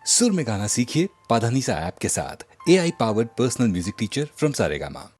सुर में गाना सीखिए पाधानीसा ऐप के साथ। AI powered personal music teacher from Saregama.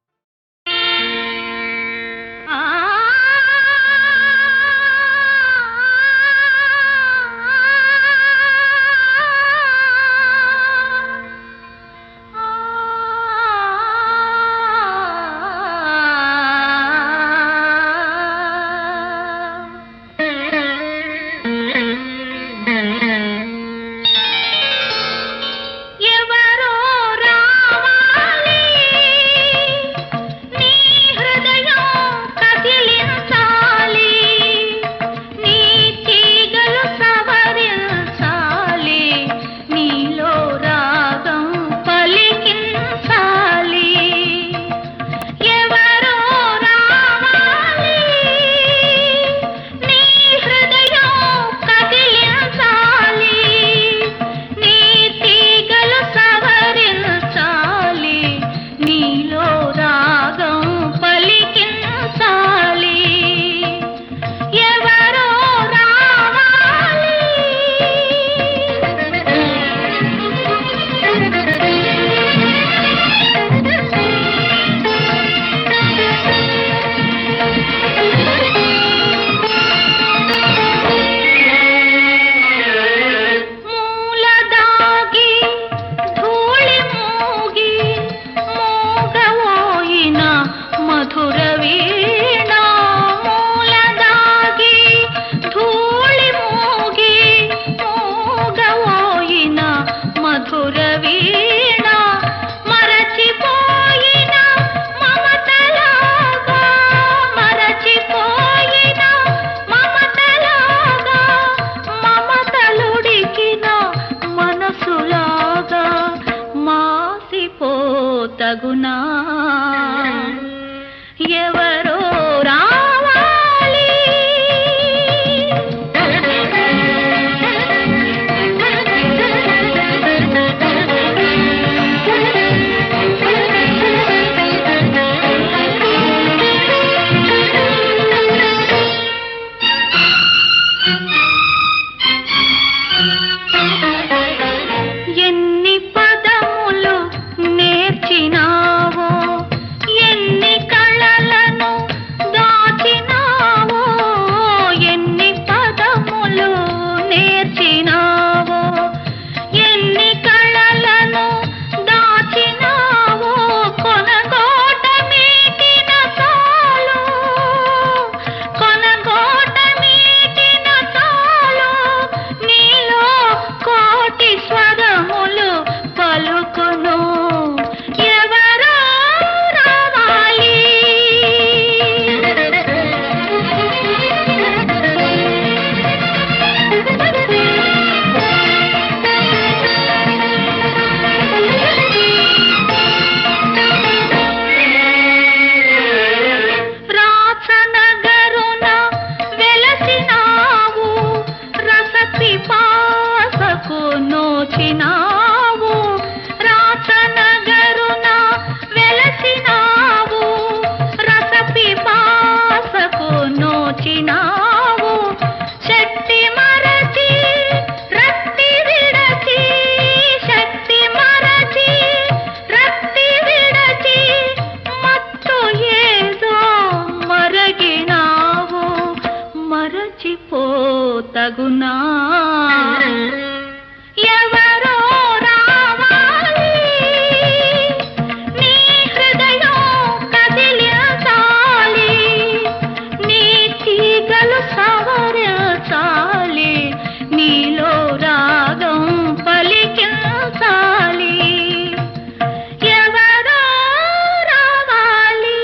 తగునా ఎవరో రావాలి ఎన్ని పదములు నేర్చినావో ఎన్ని కళలను దాచినావో ఎన్ని పదములు నేర్చినావో ఎన్ని కళలను దాచినావో కొనగోట మీటిన చాలు కొనగోట మీటిన చాలు నీలో కోటి స్వరములు పలుకును ఎవరో రావాలి రాచనగరున వెలసినావు రసపిపాసకు నోచినావు రాచనగరున వెలసినావు రసపిపాసకు నోచినావు శక్తి మరచి రక్తి విడచి శక్తి మరచి రక్తి విడచి మత్తు ఏదో మరగినావు మరచిపోతగునా ఎవరో రావాలి నీ హృదయం కదిలించాలి నీ తీగలు సవరించాలి నీలో రాగం పలికించాలి ఎవరో రావాలి.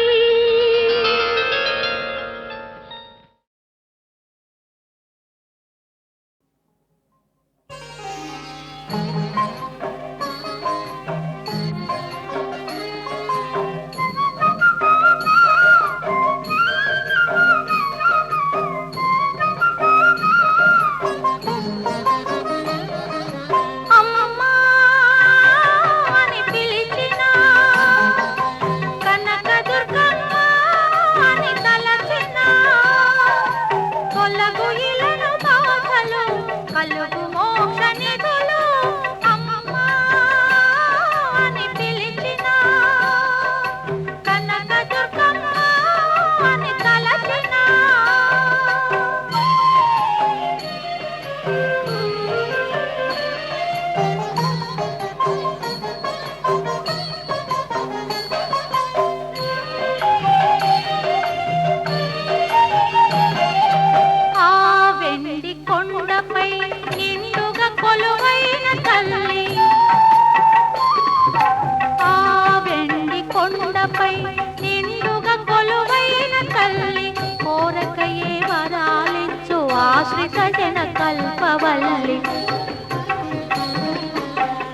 తలచిన కల్పవల్లి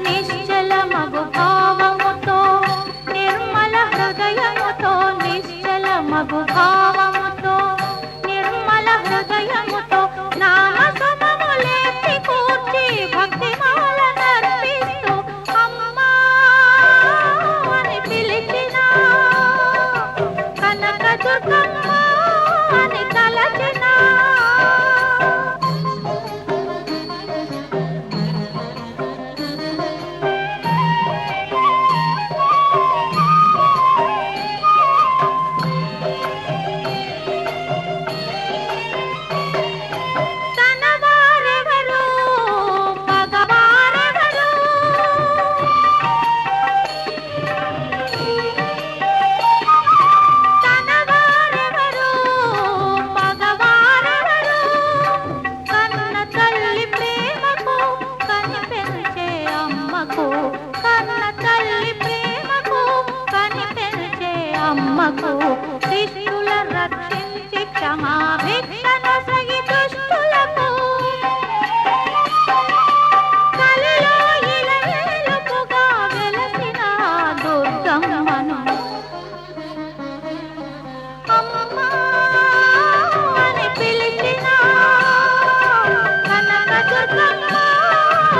నిశ్చల మగు భావముతో నిర్మల హృదయముతో నిశ్చల మగు భావముతో నిర్మల హృదయముతో నామ సమములేసి కూర్చి భక్తి మాల నర్పిస్తూ అమ్మా అని పిలిచిన కనక దుర్గమ్మ అని తలచిన తనవారెవరు మగవారెవరు తనవారెవరు మగవారెవరు కన్న తల్లి ప్రేమకు కనిపెంచే అమ్మకు కన్న తల్లి ప్రేమకు కనిపెంచే అమ్మకు శిష్యుల రక్షించి క్షమాభిక్షను సగి దుష్టులకు కలిలో ఇలవేలుపుగా వెలసిన దుర్గమ్మను అమ్మా అని పిలిచిన కనక దుర్గమ్మ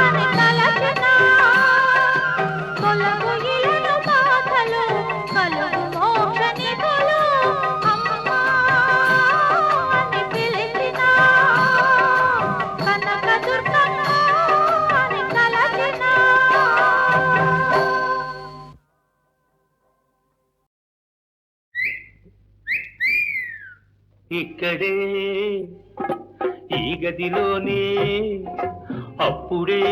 అని తలచిన కొలువు ఇలను బాధలు కలుగు మోక్ష నిధులు అమ్మా అని పిలిచిన కనక దుర్గమ్మ అని తలచిన ఇక్కడే ఈ గదిలోనే అప్పుడే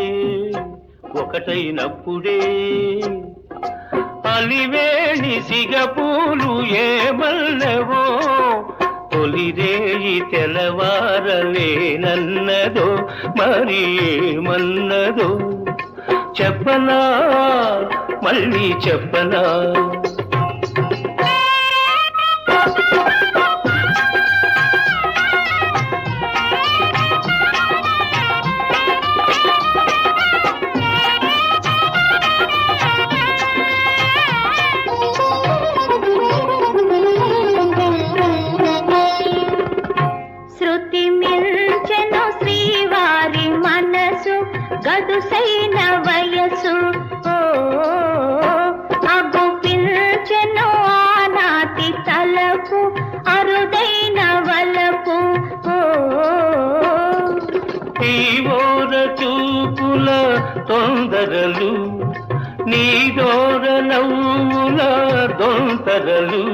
ఒకటైనప్పుడే అలివేణి సిగపూలు ఏమల్లవో తొలిరేయి తెలవారలేనన్నదో మరి ఏమన్నదో చెప్పనా మళ్ళీ చెప్పనా శృతి మిల్చెను శ్రీవారి మనసు గదుసైన వయసు ఓ అగు పిల్చెను ఆనాటి తలపు అరుదైన వలపు ఓ ఈ ఓర చూపుల తొందరలు నీ దోర నవ్వుల దొంతరలు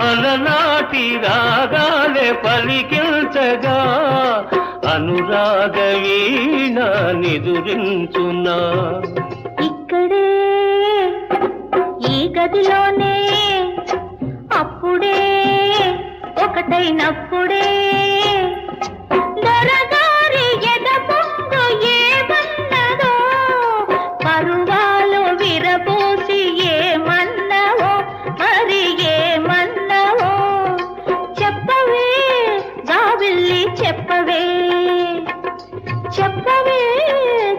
అలనాటి రాగాలే పలికించగా అనురాగ వీణ నిదురించునా ఇక్కడే ఈ గదిలోనే అప్పుడే ఒకటైనప్పుడే దొరగారి ఎద పొంగు ఏమన్నదో పరువాలు విరబోసి ఏమన్నవో మరి ఏమన్నవో చెప్పవే జాబిల్లి చెప్పవే చెప్పవే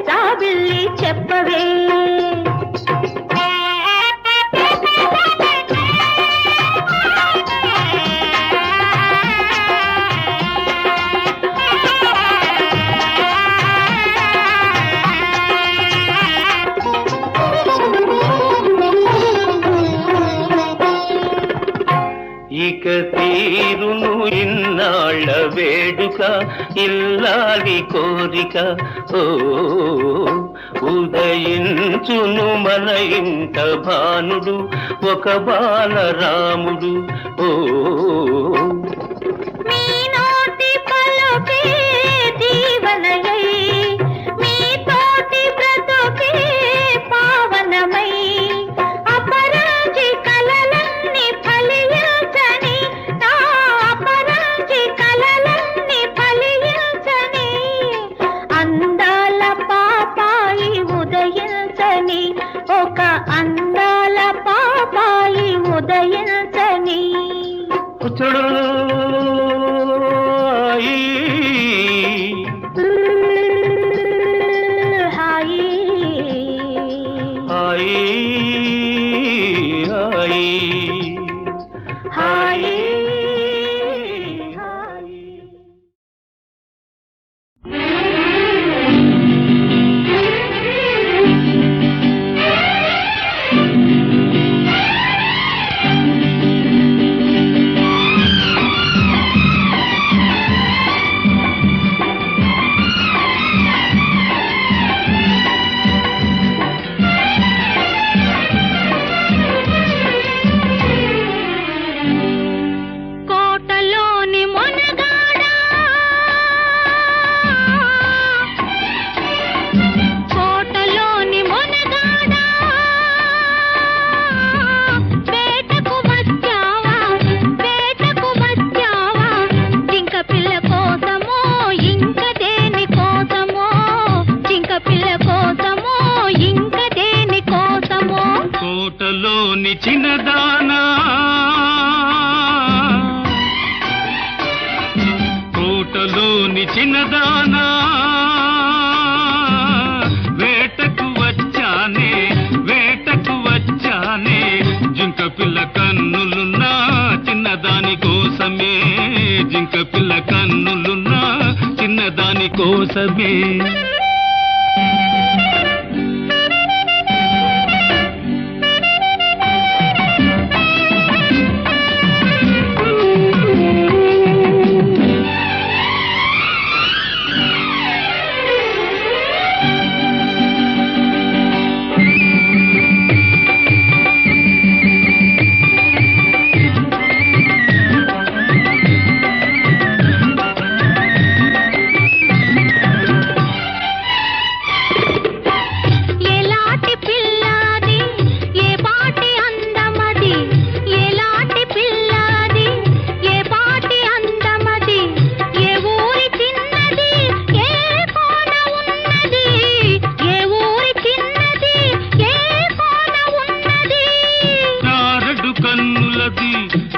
జాబిల్లి చెప్పవే ఇక తీరును ఇన్నాళ్ళ వేడుక ఇల్లాలి కోరిక ఓ ఉదయించును మన ఇంట భానుడు ఒక బాలరాముడు ఓ మీ నోటి పలుకే దీవనయై మీ తోటి బ్రతుకే పావనమై అపరాజి కలలన్నీ ఫలించని నా అపరాజి కలలన్నీ ఫలించని అందాల పాపాయి ఉదయించని ఒక అందాల పాపాయి ఉదయించని కుచుడు తోటలోని చిన్నదానా తోటలోని చిన్నదానా వేటకు వచ్చానే వేటకు వచ్చానే జింక పిల్ల కన్నులున్నా చిన్నదాని కోసమే జింక పిల్ల కన్నులున్నా చిన్నదాని కోసమే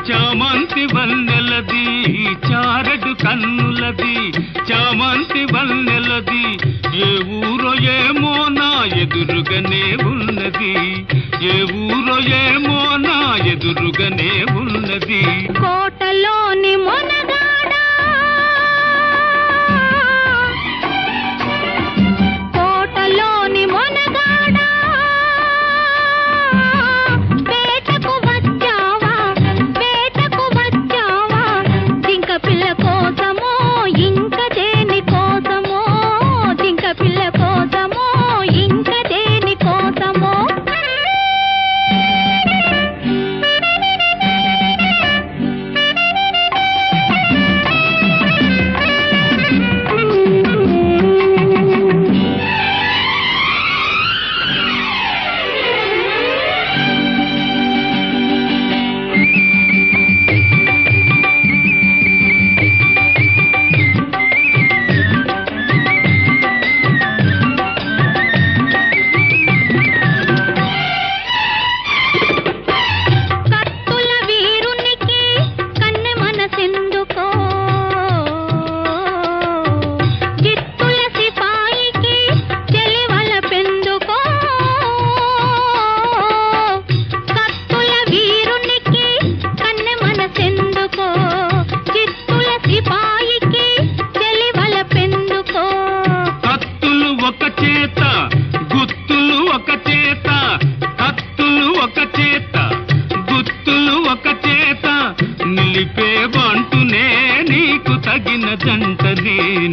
చామంతి వన్నెలది చారడు కన్నులది చామంతి వన్నెలది ఏ ఊరో ఏమో నా ఎదురుగానే ఉన్నది ఏ ఊరో ఏమో నా ఎదురుగానే ఉన్నది కోటలోని మొనగాడా కోటలోని మొనగాడా వేటకు వచ్చావా వేటకు వచ్చావా జింక పిల్ల కోసమో ఇంక దేని కోసమో జింక పిల్ల కోసమో ఇంక దేని కోసమో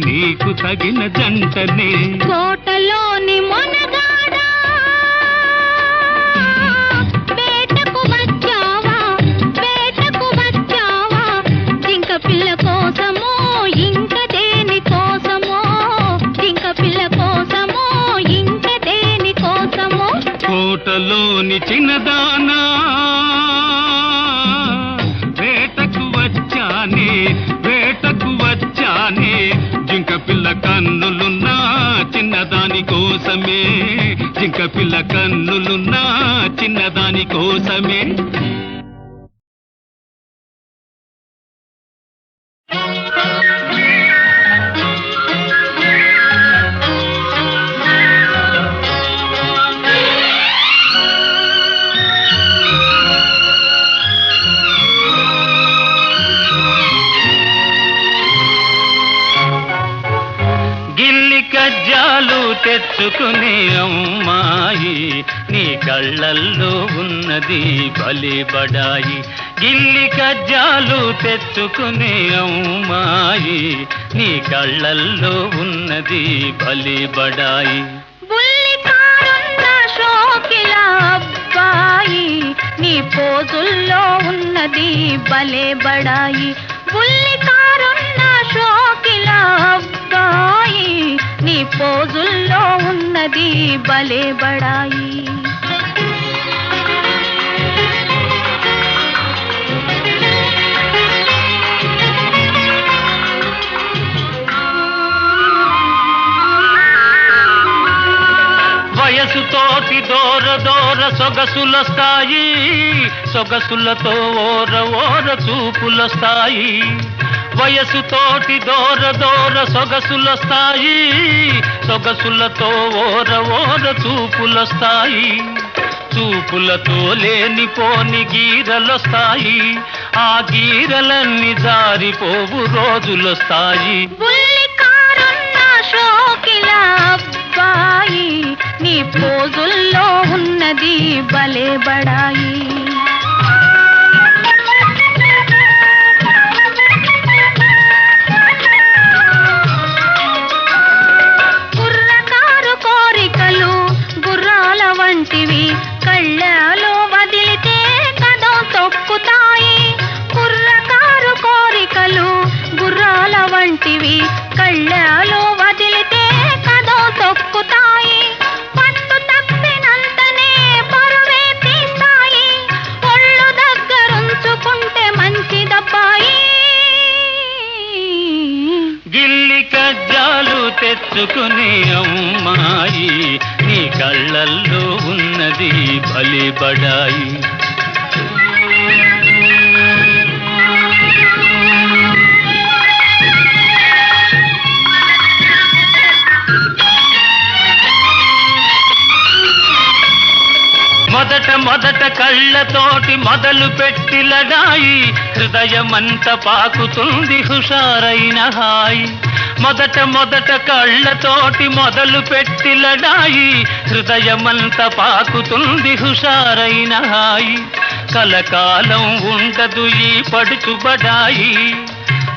నీకు తగిన జంటనే కోటలోని మొనగాడా వేటకు వచ్చావా వేటకు వచ్చావా జింక పిల్ల కోసమో ఇంక దేని కోసమో జింక పిల్ల కోసమో ఇంక దేని కోసమో కోటలోని చిన్నదానా వేటకు వచ్చానే వేటకు వచ్చానే జింక పిల్ల కన్నులున్నా చిన్నదాని కోసమే జింక పిల్ల కన్నులున్నా చిన్నదాని కోసమే కజ్జాలు తెచ్చుకునే అమ్మాయి నీ కళ్ళల్లో ఉన్నది బలి బడాయి గిల్లి కజ్జాలు తెచ్చుకునే అమ్మాయి నీ కళ్ళల్లో ఉన్నది బలి బడాయి బుల్లి కారున్న షోకిల అబ్బాయి నీ పోజుల్లో ఉన్నది భలే బడాయి బుల్లి కారున్న షోకిల అబ్బాయి నీ పోజుల్లో ఉన్నది భలే బడాయి వయసుతోటి దూర దూర సొగసులొస్తాయి, సొగసులతో ఓర ఓర చూపులొస్తాయి. వయసుతోటి దూర దూర సొగసులొస్తాయి, సొగసులతో ఓర ఓర చూపులొస్తాయి. చూపులతో లేనిపోని గీరలొస్తాయి, ఆ గీరలన్నీ జారిపోవు రోజులొస్తాయి. అబ్బాయి నీ పోజుల్లో ఉన్నది భలే బడాయి. కుర్రకారు కోరికలు గుర్రాల వంటివి, కళ్ళలో వదిలితే కదం తొక్కుతాయి. కుర్రకారు కోరికలు గుర్రాల వంటివి, కళ్ళలో వదిలితే కదం తొక్కుతాయి. పట్టు తప్పినంతనే పరువే తీస్తాయి, ఒళ్ళు దగ్గరుంచుకుంటే మంచిదబ్బాయి. గిల్లి కజ్జాలు తెచ్చుకునే అమ్మాయి, నీ కళ్ళల్లో ఉన్నది భలే బడాయి. మొదట మొదట కళ్ళతోటి మొదలు పెట్టి లడాయి, హృదయమంత పాకుతుంది హుషారైన హాయి. మొదట మొదట కళ్ళతోటి మొదలు పెట్టి లడాయి, హృదయమంత పాకుతుంది హుషారైన హాయి. కలకాలం ఉండదు ఈ పడుచుబడాయి,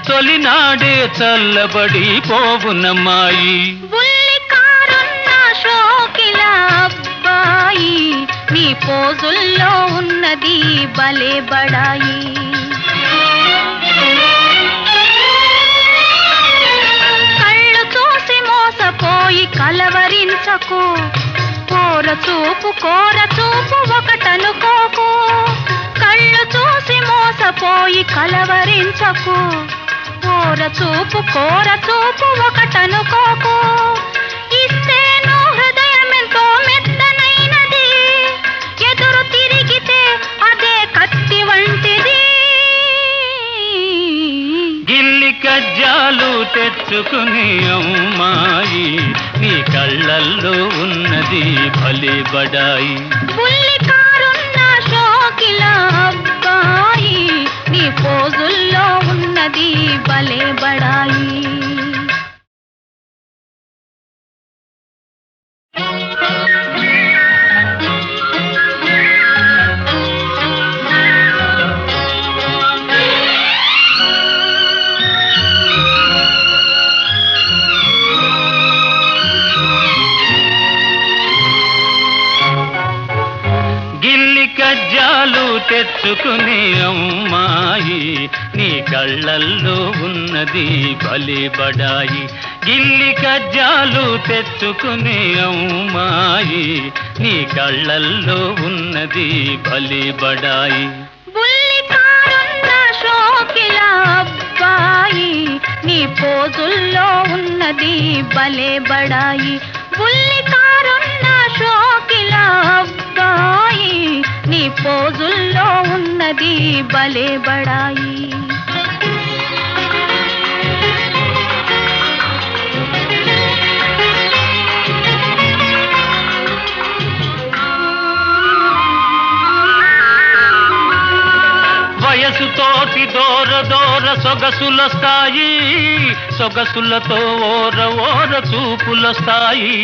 తొలినాడే చల్లబడి పోవునమ్మాయి. నీ పోజుల్లో ఉన్నది భలే బడాయి. కళ్ళు చూసి మోసపోయి కలవరించకు, కోర చూపు ఒకటనుకోకు. కళ్ళు చూసి మోసపోయి కలవరించకు, కోర చూపు ఒకటనుకోకు. ఇస్తేను హృదయమెంతో మెత్తనైనది, ఎదురు తిరిగితే అదే కత్తి వంటిది. గిల్లి కజ్జాలు తెచ్చుకునే అమ్మాయి, నీ కళ్ళల్లో ఉన్నది భలే బడాయి. బుల్లి కారున్న షోకిల అబ్బాయి, నీ పోజుల్లో ఉన్నది భలే బడాయి. గిల్లి కజ్జాలు తెచ్చుకునే అమ్మాయి, నీ కళ్ళల్లో ఉన్నది భలే బడాయి. గిల్లి కజ్జాలు తెచ్చుకునే అమ్మాయి, నీ కళ్ళల్లో ఉన్నది భలే బడాయి. బుల్లి కారున్న షోకిల అబ్బాయి, నీ పోజుల్లో ఉన్నది భలే బడాయి. బుల్లి కారున్న షోకిల అబ్బాయి, నీ పోజుల్లో ఉన్నది భలే బడాయి. వయసుతోటి దూర దూర సొగసులొస్తాయి, సొగసులతో ఓర ఓర చూపులొస్తాయి.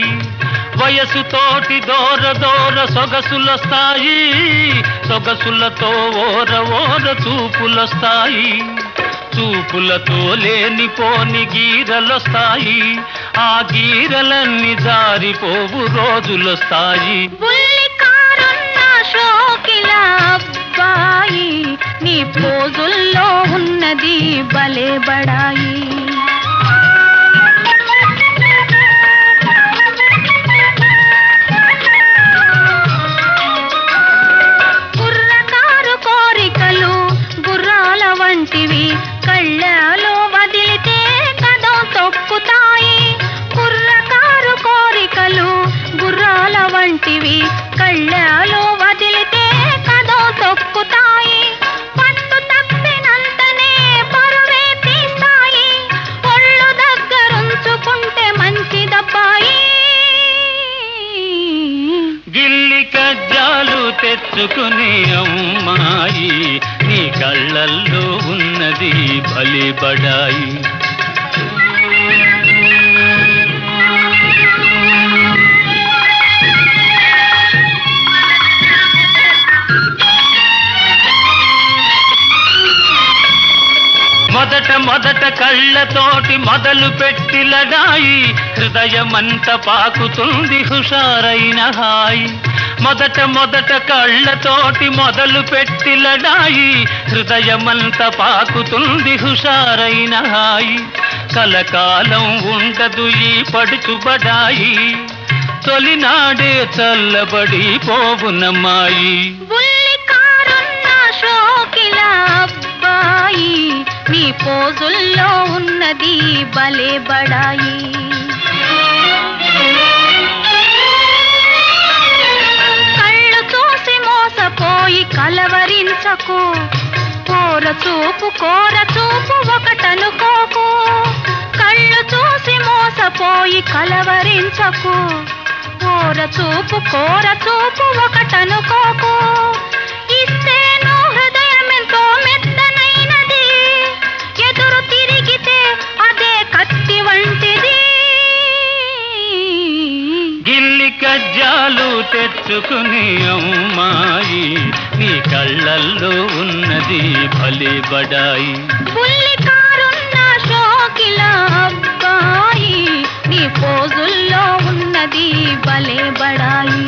వయసుతోటి దూర దూర సొగసులొస్తాయి, సొగసులతో ఓర ఓర చూపులొస్తాయి. చూపులతో లేనిపోని గీరలొస్తాయి, ఆ గీరలన్నీ జారిపోవు రోజులొస్తాయి. అబ్బాయి నీ పోజుల్లో ఉన్నది భలే బడాయి. కుర్రకారు కోరికలు గుర్రాల వంటివి, కళ్ళలో వదిలితే కదం తొక్కుతాయి. కుర్రకారు కోరికలు గుర్రాల వంటివి కళ్ళలో వదిలితే కదో తొక్కుతాయి. పట్టు తప్పినంతనే పరువే తీస్తాయి. ఒళ్ళు దగ్గరుంచుకుంటే మంచిదబ్బాయి. గిల్లి కజ్జాలు తెచ్చుకునే అమ్మాయి, నీ కళ్ళల్లో ఉన్నది భలే బడాయి. మొదట కళ్ళతోటి మొదలు పెట్టి లడాయి, హృదయమంత పాకుతుంది హుషారైన హాయి. మొదట కళ్ళతోటి మొదలు పెట్టి లడాయి, హృదయమంత పాకుతుంది హుషారైన హాయి. కలకాలం ఉండదు ఈ పడుచుబడాయి, తొలినాడే చల్లబడి పోవునమ్మాయి. నీ పోజుల్లో ఉన్నది భలే బడాయి. కళ్ళు చూసి మోసపోయి కలవరించకు, కోర చూపు ఒకటనుకోకు. కళ్ళు చూసి మోసపోయి కలవరించకు, కోర చూపు ఒకటనుకోకు. ఇస్తేను హృదయమెంతో మెత్తనైనది, ఎదురు తిరిగితే అదే కత్తి వంటిది. గిల్లి కజ్జాలు తెచ్చుకునే అమ్మాయి, నీ కళ్ళల్లో ఉన్నది భలే బడాయి. బుల్లి కారున్న షోకిల అబ్బాయి, నీ పోజుల్లో ఉన్నది భలే బడాయి.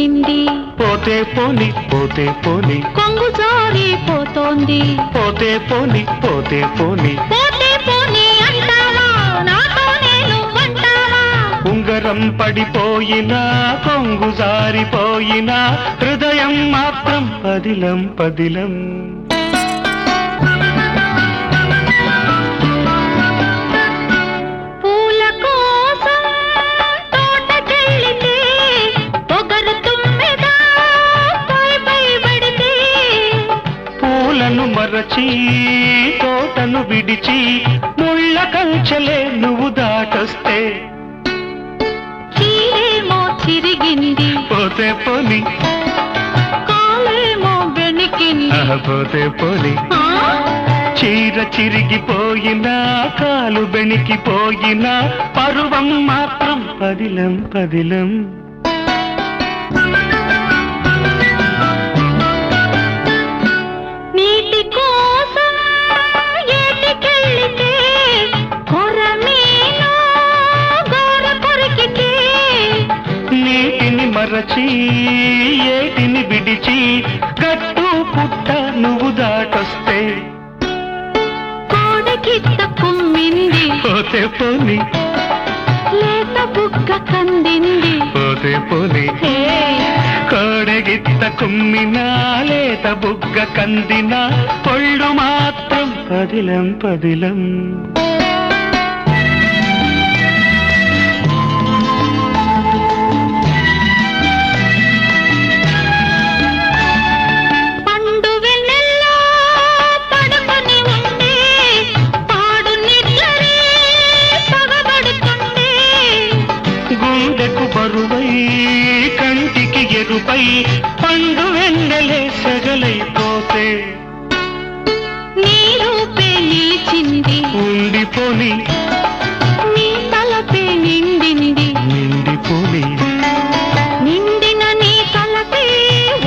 చిరిగింది పోతే పోని పోతే పోని కొంగు జారిపోతోంది పోతే పోని పోతే పోని పోతే పోనీ అంటావా నాతో నేను అంటావా ఉంగరం పడిపోయినా కొంగు జారిపోయినా హృదయం మాత్రం పదిలం పదిలం పూల కోసం తోటకెళ్ళితే పొగరు తుమ్మెద పై పై పడితే పూలను మరచి తోటను విడిచి ముళ్ళ కంచెలే నువ్వు దాటొస్తే చీరేమో చిరిగింది పోతే పోని కాలేమో బెణికింది పోతే పోని ఆ? చీర చిరిగిపోయినా కాలు బెణికిపోయినా పరువం మాత్రం పదిలం పదిలం నీటి కోసం ఏటికెళ్ళితే కొరమీను గోర కొరికితే నీటిని మరచి ఏటిని విడిచి గట్టు పుట్ట నువ్వు దాటొస్తే కోడకిట్ట కుమ్మింది పోతే పోని లేత బుగ్గ కందింది పోతే పోని హే, కోడగిత్త కుమ్మినా లేత బుగ్గ కందినా పొళ్ళు మాత్రం పదిలం పదిలం పండు వెన్నెల్లో పడుకొని ఉండే పాడు నిద్రలే పగబడుతుండే గుండెకు బరువై కంటికి ఎరుపై పండు వెన్నెలే సగలైపోతే నీ రూపే నిలిచింది ఉండిపోని నీ తలపే నిండింది నిండిపోని నిండిన నీ తలపే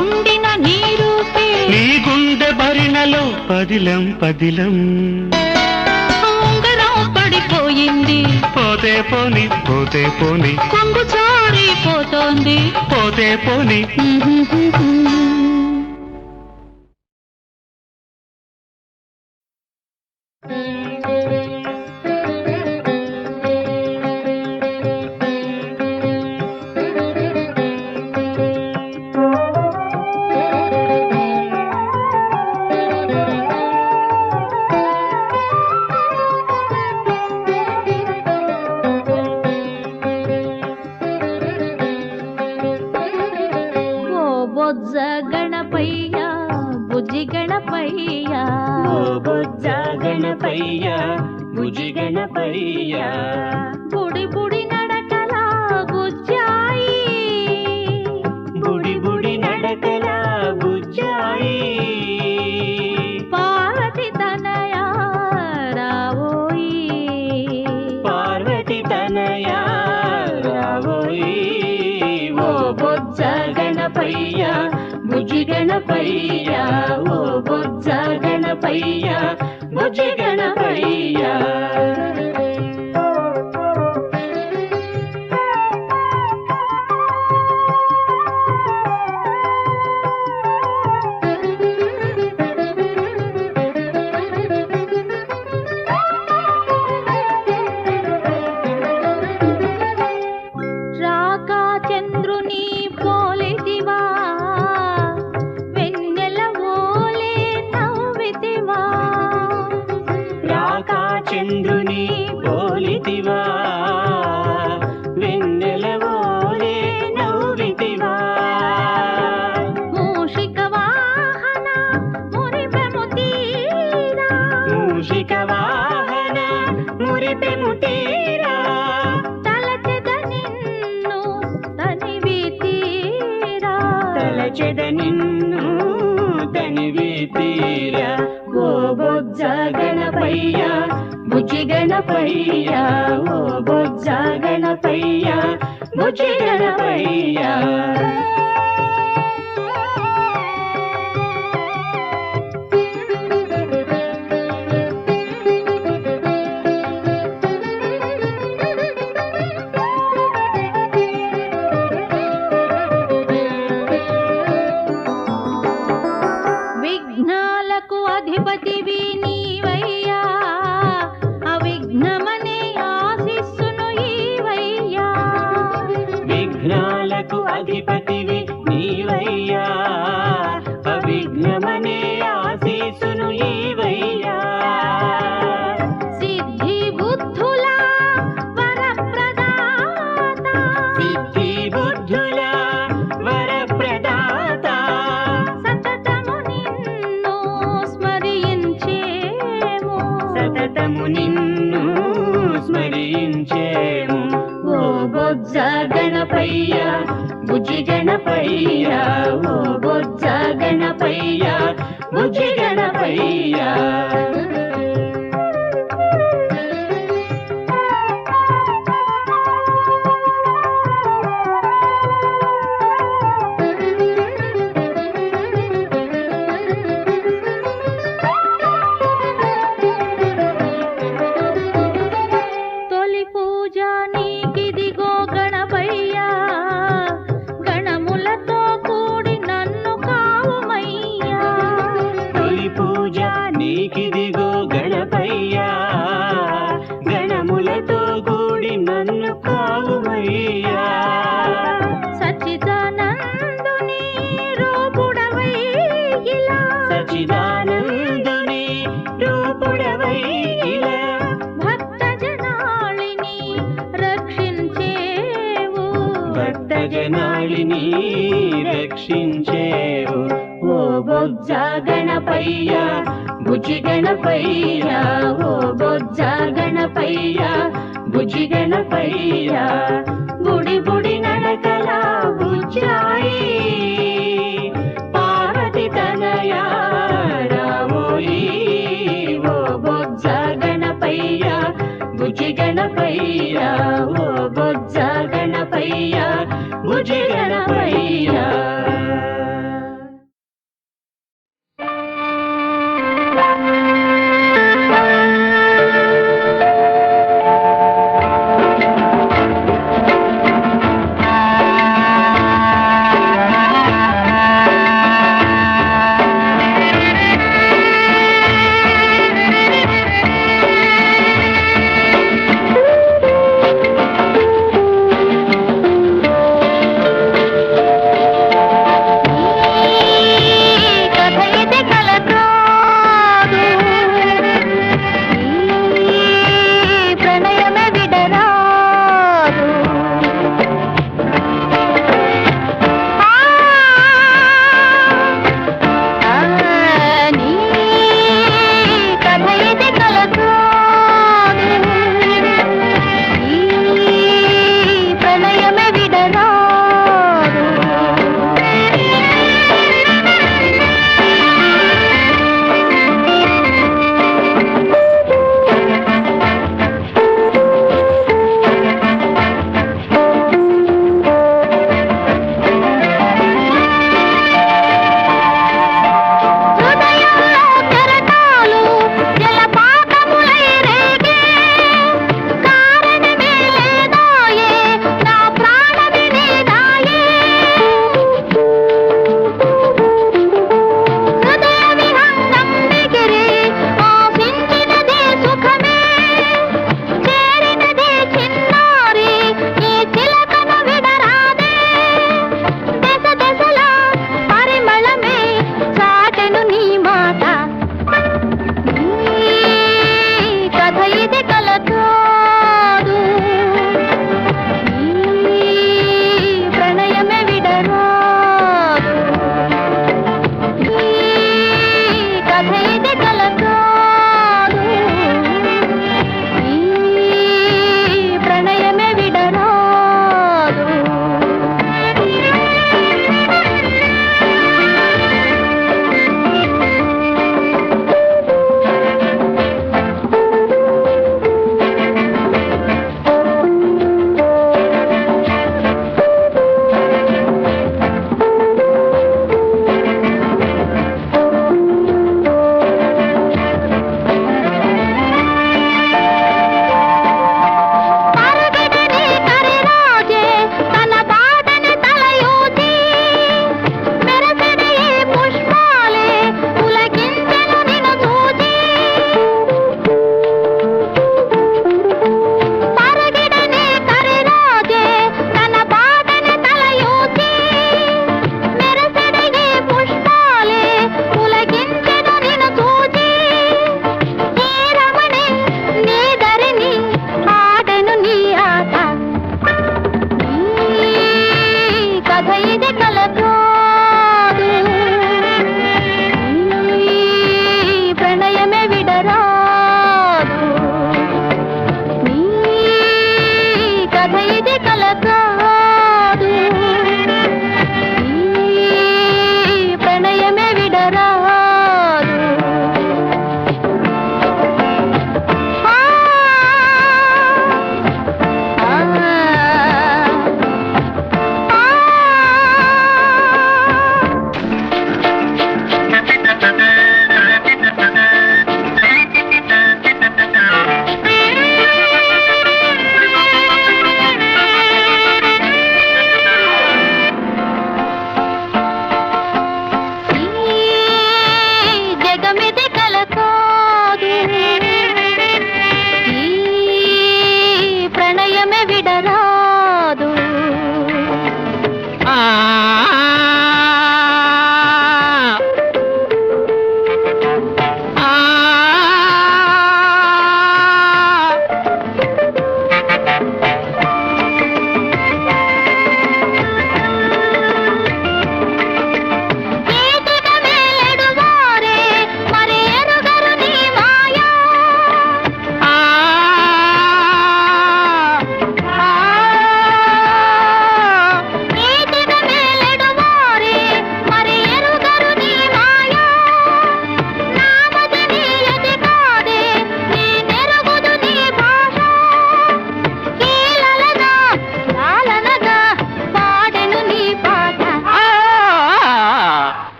ఉండిన నీ రూపే నీ గుండె భరిణలో పదిలం పదిలం ఉంగరం పడిపోయింది పోతే పోని పోతే పోని కొంగు జారిపోతోంది పోతే పోని ఓ బొజ్జ గణపయ్య బుజ్జి గణపయ్య బొజ్జ గణపయ్య భుజి గణపయ్య బుడి బుడి నడకల బుజ్జాయి బుడి బుడి నడకల బుజ్జాయి పార్వతి తనయ రావోయి పార్వతి తనయ రావోయి ఓ బొజ్జ గణపయ్య బుజ్జి గణపయ్య ఓ బొజ్జ గణపయ్య బుజ్జి గణపయ్య రాకా చంద్రుని పోలిదివా వెన్నెల ఓలే నవ్వితివా రాకా చంద్రుని పోలితివా వెన్నెల ఓలే నవ్వితివా మూషిక వాహన మురిపెము తీరా మూషిక వాహన మురిపెము తీరా తలచెద నిన్ను తనివి తీరా తలచెద నిన్ను తనివి తీరా ఓ బొజ్జ గణపయ్య బుజ్జి గణపయ్య ఓ బొజ్జ గణపయ్య బుజ్జి గణపయ్య సతతము నిన్ను స్మరించేము. ఓ బొజ్జ గణపయ్య బుజ్జి గణపయ్య, ఓ బొజ్జ గణపయ్య బుజ్జి గణపయ్య. తొలి పూజ నీకిదిగో గణపయ్య, గణములతో కూడి నన్ను కావుమయ్యా. తొలి పూజ నీకిదిగో గణపయ్యా, గణములతో కూడి నన్ను కావుమయ్యా. సచ్చిదానందుని రూపుడవై ఇలా, సచిదానందుని రూపుడవై ఇలా భక్త జనాళిని రక్షించేవు. భక్త జనాళిని రక్షించేవు. ఓ బొజ్జ గణపయ్య బుజ్జి గణపయ్య, ఓ బొజ్జ గణపయ్య బుజ్జి గణపయ్య. బుడి బుడి నడకల బుజ్జాయి పార్వతి తనయా రామోయి. ఓ బొజ్జ గణపయ్య బుజ్జి గణపయ్య, ఓ బొజ్జ గణపయ్య బుజ్జి గణపయ్య.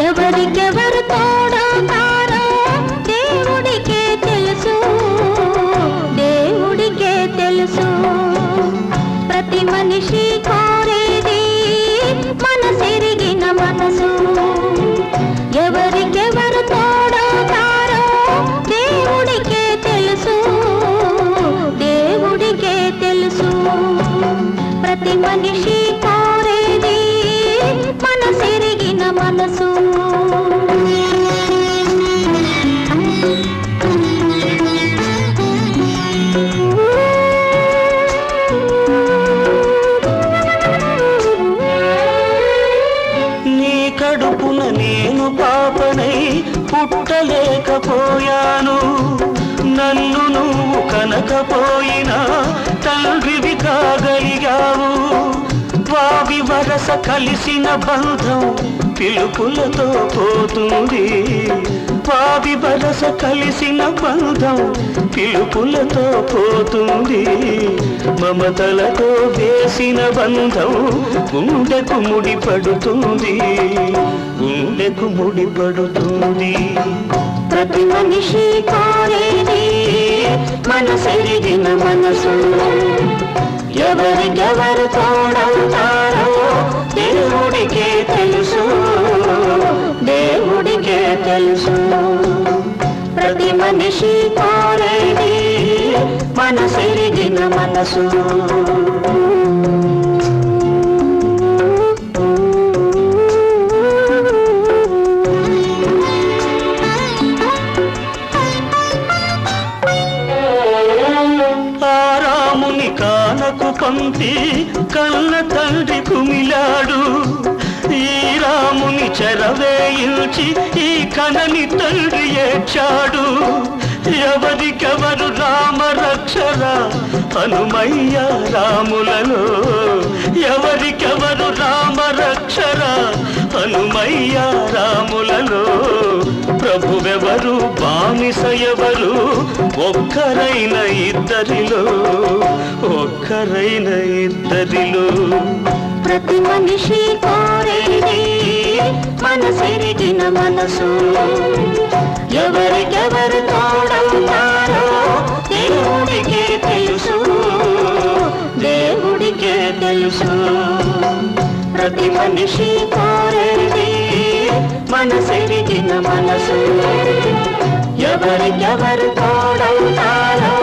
ఎవరికెవరు తోడవుతారో దేవుడికే తెలుసు, దేవుడికే తెలుసు. ప్రతి మనిషి కోరేది మనసెరిగిన మనసు. ఎవరికెవరు తోడవుతారో దేవుడికే తెలుసు, దేవుడికే తెలుసు. ప్రతి మనిషి కోరేది మనసెరిగిన మనసు. నీ కడుపున నేను పాపనై పుట్టలేకపోయాను, నన్ను నువ్వు కనకపోయినా తండ్రివి కాగలిగావు. వావి వరస కలిసిన బంధం పిలుపులతో పోతుంది, వావి వరస కలిసిన బంధం పిలుపులతో పోతుంది. మమతలతో వేసిన బంధం గుండెకు ముడిపడుతుంది, గుండెకు ముడిపడుతుంది. ప్రతి మనిషి కోరేది మనసెరిగిన మనసు. ఎవరికెవరు తోడవుతారో దేవుడికే తెలుసు, దేవుడికే తెలుసు. ప్రతి మనిషి కోరేది మనసెరిగిన మనసు. కానకు పంపి కన్న తండ్రి కుమిలాడు, ఈ రాముని చెరవేయించి ఈ కనని తండ్రి ఏడ్చాడు. ఎవరికెవరు రామ రక్షరా హనుమయ్య రాములలో, ఎవరికెవరు రామ రక్షరా హనుమయ్య రాములలో. ప్రభువెవరు బానిస ఎవరు ఒక్కరైన ఇద్దరిలో, ఒక్కరైన ఇద్దరిలో. ప్రతి మనిషి కోరేది మనసెరిగిన మనసు. ఎవరికెవరు తోడవుతారో దేవుడికే తెలుసు, దేవుడికే తెలుసు. ప్రతి మనిషి కోరేది మనసెరిగిన మనసు. ఎవరికెవరు తోడవుతారో